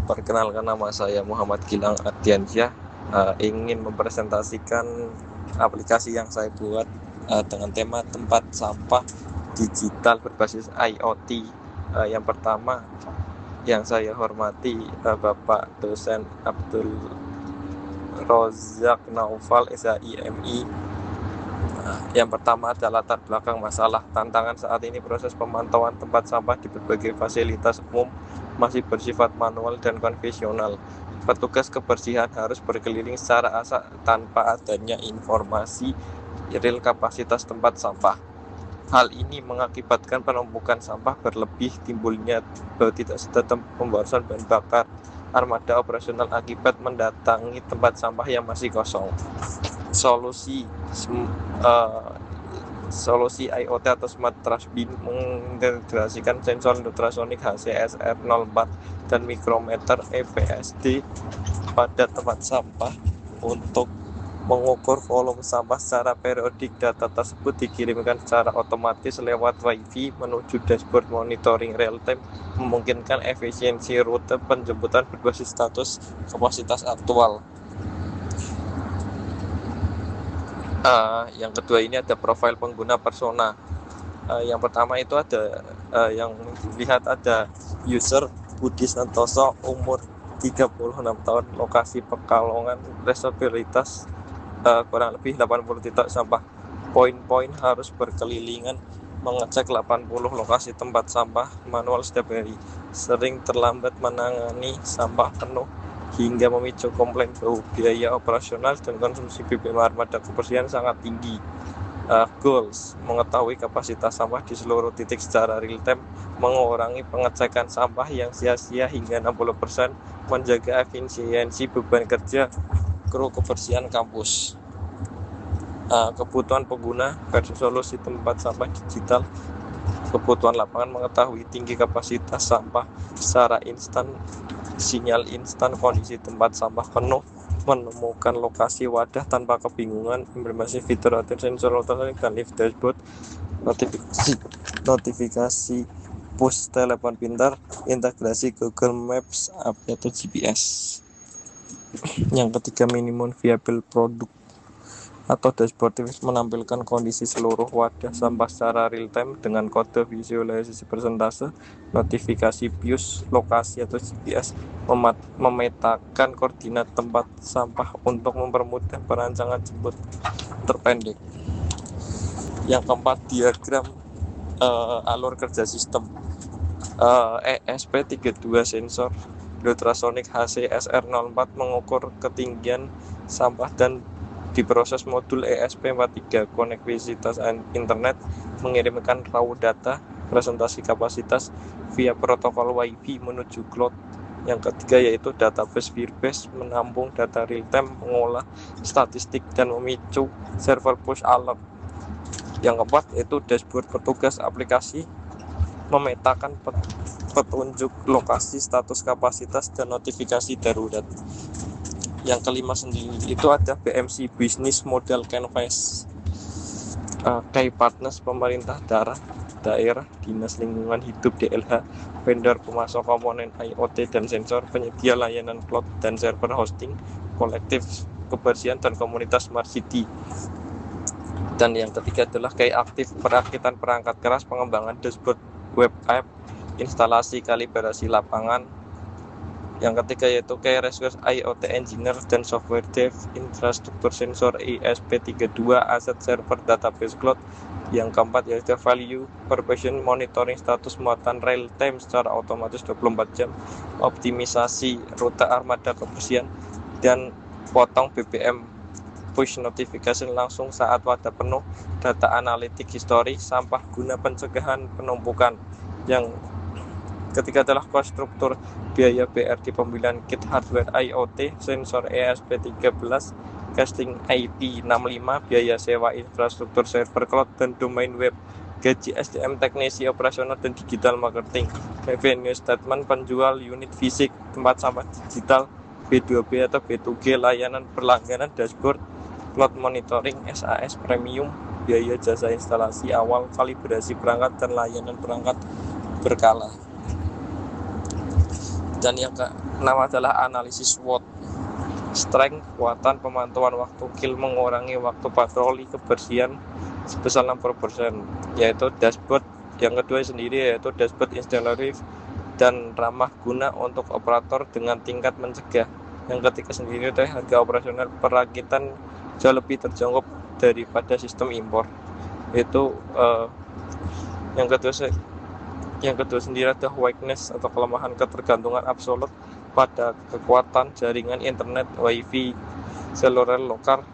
Perkenalkan, nama saya Muhammad Gilang Ardiansyah. Ingin mempresentasikan aplikasi yang saya buat dengan tema tempat sampah digital berbasis IoT. Yang pertama yang saya hormati Bapak dosen Abdul Rozak Naufal SHIMI. Yang pertama adalah latar belakang masalah. Tantangan saat ini proses pemantauan tempat sampah di berbagai fasilitas umum masih bersifat manual dan konvensional. Petugas kebersihan harus berkeliling secara asal tanpa adanya informasi real kapasitas tempat sampah. Hal ini mengakibatkan penumpukan sampah berlebih, timbulnya tidak sedang pemborosan bahan bakar, armada operasional akibat mendatangi tempat sampah yang masih kosong. Solusi IoT atau Smart Trash Bin mengintegrasikan sensor ultrasonik HCSR04 dan mikrometer EPSD pada tempat sampah untuk mengukur volume sampah secara periodik. Data tersebut dikirimkan secara otomatis lewat Wi-Fi menuju dashboard monitoring real time, memungkinkan efisiensi rute penjemputan berbasis status kapasitas aktual. Yang kedua ini ada profil pengguna persona. Yang pertama itu ada yang dilihat ada user Budi Santoso, umur 36 tahun, lokasi Pekalongan, responsibilitas kurang lebih 80 titik sampah. Poin-poin harus berkelilingan mengecek 80 lokasi tempat sampah manual setiap hari. Sering terlambat menangani sampah penuh hingga memicu komplain bau. Biaya operasional dan konsumsi BBM armada kebersihan sangat tinggi. Goals: mengetahui kapasitas sampah di seluruh titik secara real time, mengurangi pengecekan sampah yang sia-sia hingga 60%, menjaga efisiensi beban kerja kru kebersihan kampus. Kebutuhan pengguna versus solusi tempat sampah digital. Kebutuhan lapangan: mengetahui tinggi kapasitas sampah secara instan, sinyal instan, kondisi tempat sampah penuh, menemukan lokasi wadah tanpa kebingungan, implementasi fitur sensor ultrasonik dan live dashboard, notifikasi push telepon pintar, integrasi Google Maps atau GPS. Yang ketiga, minimum viable product atau dashboard menampilkan kondisi seluruh wadah sampah secara real time dengan kode visualisasi persentase, notifikasi BIOS, lokasi atau GPS, memetakan koordinat tempat sampah untuk mempermudah perancangan jemput terpendek. Yang keempat, diagram alur kerja sistem. ESP32 sensor ultrasonik HCSR04 mengukur ketinggian sampah dan diproses modul ESP43 konektivitas internet, mengirimkan raw data presentasi kapasitas via protokol Wi-Fi menuju cloud. Yang ketiga yaitu database Firebase, menampung data real time, mengolah statistik dan memicu server push alert. Yang keempat yaitu dashboard petugas aplikasi, memetakan petunjuk lokasi, status kapasitas dan notifikasi darurat. Yang kelima sendiri itu ada BMC Business Model Canvas. Key partners: pemerintah daerah, dinas lingkungan hidup DLH, vendor pemasok komponen IoT dan sensor, penyedia layanan cloud dan server hosting, kolektif kebersihan dan komunitas smart city. Dan yang ketiga adalah key aktif: perakitan perangkat keras, pengembangan dashboard web app, instalasi kalibrasi lapangan. Yang ketiga yaitu key resource IoT engineer dan software dev, infrastruktur sensor ESP32, aset server, database cloud. Yang keempat yaitu value proposition, monitoring status muatan real time secara otomatis 24 jam, optimisasi rute armada kebersihan, dan potong BBM push notification langsung saat wadah penuh, data analitik histori sampah guna pencegahan penumpukan. Yang ketiga adalah konstruktur biaya BRD, pembelian kit hardware IoT, sensor ESP13, casting IP65, biaya sewa infrastruktur server cloud dan domain web, gaji SDM, teknisi operasional dan digital marketing. Revenue statement: penjual unit fisik tempat sampah digital, B2B atau B2G, layanan berlangganan, dashboard, cloud monitoring, SAS premium, biaya jasa instalasi awal, kalibrasi perangkat dan layanan perangkat berkala. Dan yang keenam adalah analisis SWOT, strength, kekuatan, pemantauan waktu kill, mengurangi waktu patroli, kebersihan sebesar 60%, yaitu dashboard. Yang kedua sendiri yaitu dashboard installation dan ramah guna untuk operator dengan tingkat mencegah. Yang ketiga sendiri adalah harga operasional perakitan jauh lebih terjangkau daripada sistem impor. Itu yang kedua sendiri adalah weakness atau kelemahan, ketergantungan absolut pada kekuatan jaringan internet WiFi seluler lokal,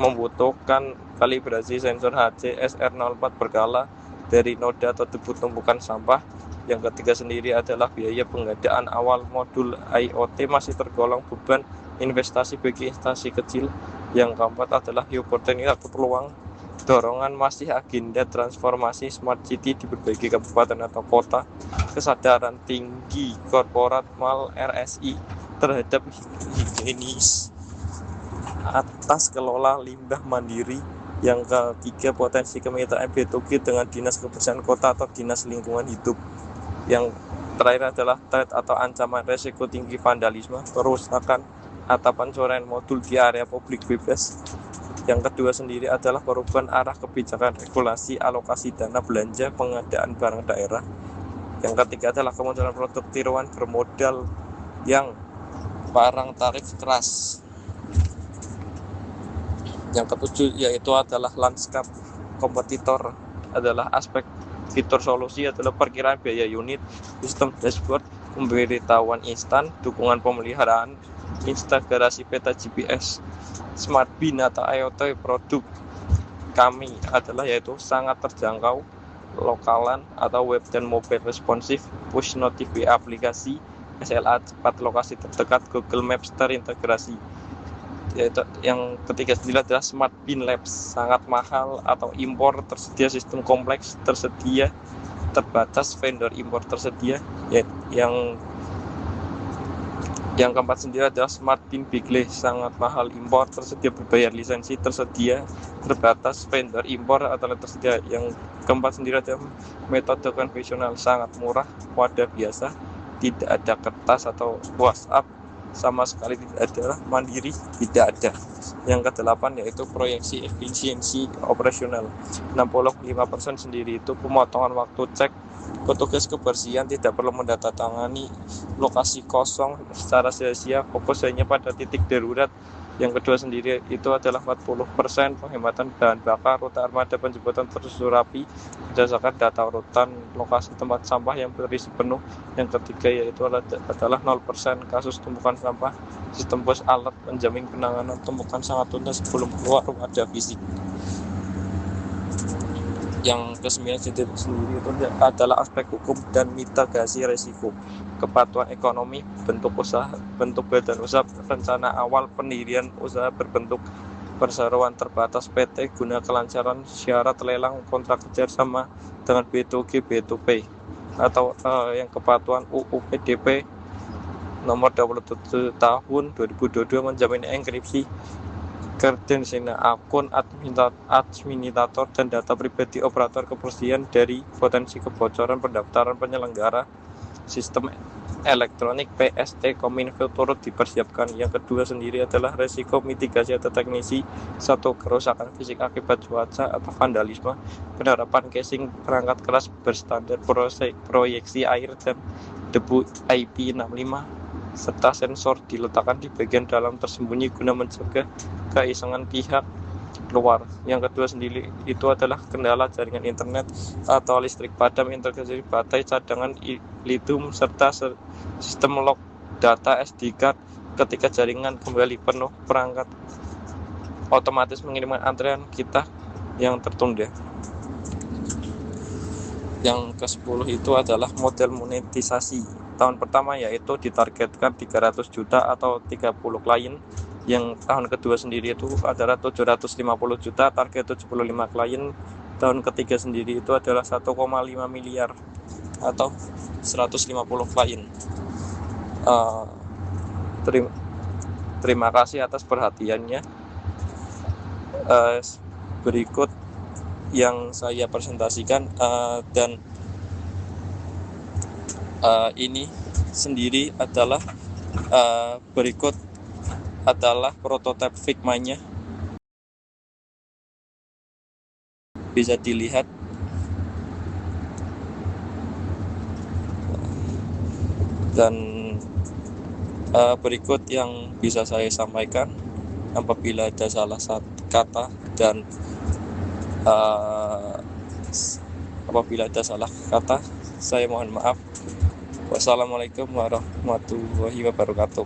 membutuhkan kalibrasi sensor HC-SR04 berkala dari noda atau debu tumpukan sampah. Yang ketiga sendiri adalah biaya pengadaan awal modul IoT masih tergolong beban investasi bagi instansi kecil. Yang keempat adalah opportunity atau peluang, dorongan masih agenda transformasi smart city di berbagai kabupaten atau kota, kesadaran tinggi korporat mal RSI terhadap higienis atas kelola limbah mandiri. Yang ketiga potensi kemitraan B2G dengan dinas kebersihan kota atau dinas lingkungan hidup. Yang terakhir adalah threat atau ancaman resiko tinggi vandalisme, perusakan atau pencurian modul di area publik bebas. Yang kedua sendiri adalah perubahan arah kebijakan regulasi alokasi dana belanja pengadaan barang daerah. Yang ketiga adalah kemunculan produk tiruan bermodal yang barang tarif keras. Yang ketujuh yaitu adalah landscape kompetitor, adalah aspek fitur solusi adalah perkiraan biaya unit, sistem dashboard, pemberitahuan instan, dukungan pemeliharaan, integrasi peta GPS, Smart Bin atau IoT. Produk kami adalah yaitu sangat terjangkau, lokalan atau web dan mobile responsif, push notify aplikasi, SLA cepat, lokasi terdekat, Google Maps terintegrasi. Yaitu yang ketiga sendiri adalah Smart Bin Labs, sangat mahal atau impor tersedia, sistem kompleks tersedia, terbatas vendor impor tersedia. Yang keempat sendiri adalah Smart Bin Bigle, sangat mahal, impor tersedia, berbayar lisensi tersedia, terbatas vendor impor atau tersedia. Yang keempat sendiri adalah metode konvensional, sangat murah, wadah biasa, tidak ada kertas atau WhatsApp, sama sekali tidak ada, mandiri tidak ada. Yang kedelapan yaitu proyeksi efisiensi operasional, 65% sendiri itu pemotongan waktu cek, petugas kebersihan tidak perlu mendatangani lokasi kosong secara sia-sia, fokus hanya pada titik darurat. Yang kedua sendiri itu adalah 40% penghematan bahan bakar, rute armada penjemputan tersusun rapi berdasarkan data urutan lokasi tempat sampah yang berisi penuh. Yang ketiga yaitu adalah 0% kasus tumpukan sampah, sistem pos alert menjamin penanganan tumpukan sangat tuntas sebelum keluar wadah fisik. Yang kesembilan sendiri itu adalah aspek hukum dan mitigasi risiko, kepatuhan ekonomi, bentuk usaha, bentuk badan usaha, rencana awal pendirian usaha berbentuk perseroan terbatas PT guna kelancaran syarat lelang kontrak kerjasama dengan B2G B2P, atau yang kepatuhan UU PDP nomor 27 tahun 2022 menjamin enkripsi kredensial akun administrator dan data pribadi operator kebersihan dari potensi kebocoran pendaftaran penyelenggara sistem elektronik PST Kominfo turut dipersiapkan. Yang kedua sendiri adalah resiko mitigasi atau teknisi, satu kerusakan fisik akibat cuaca atau vandalisme, penerapan casing perangkat keras berstandar proyeksi air dan debu IP65 serta sensor diletakkan di bagian dalam tersembunyi guna mencegah keisengan pihak luar. Yang kedua sendiri itu adalah kendala jaringan internet atau listrik padam, integrasi baterai cadangan lithium serta sistem log data SD card ketika jaringan kembali penuh, perangkat otomatis mengirimkan antrian kita yang tertunda. Yang ke-10 itu adalah model monetisasi. Tahun pertama yaitu ditargetkan 300 juta atau 30 klien. Yang tahun kedua sendiri itu adalah 750 juta, target 75 klien. Tahun ketiga sendiri itu adalah 1,5 miliar atau 150 klien. Terima kasih atas perhatiannya. Berikut yang saya presentasikan, dan ini sendiri adalah berikut adalah prototipe Figma-nya, bisa dilihat. Dan berikut yang bisa saya sampaikan, apabila ada salah satu kata dan apabila ada salah kata, saya mohon maaf. Wassalamualaikum warahmatullahi wabarakatuh.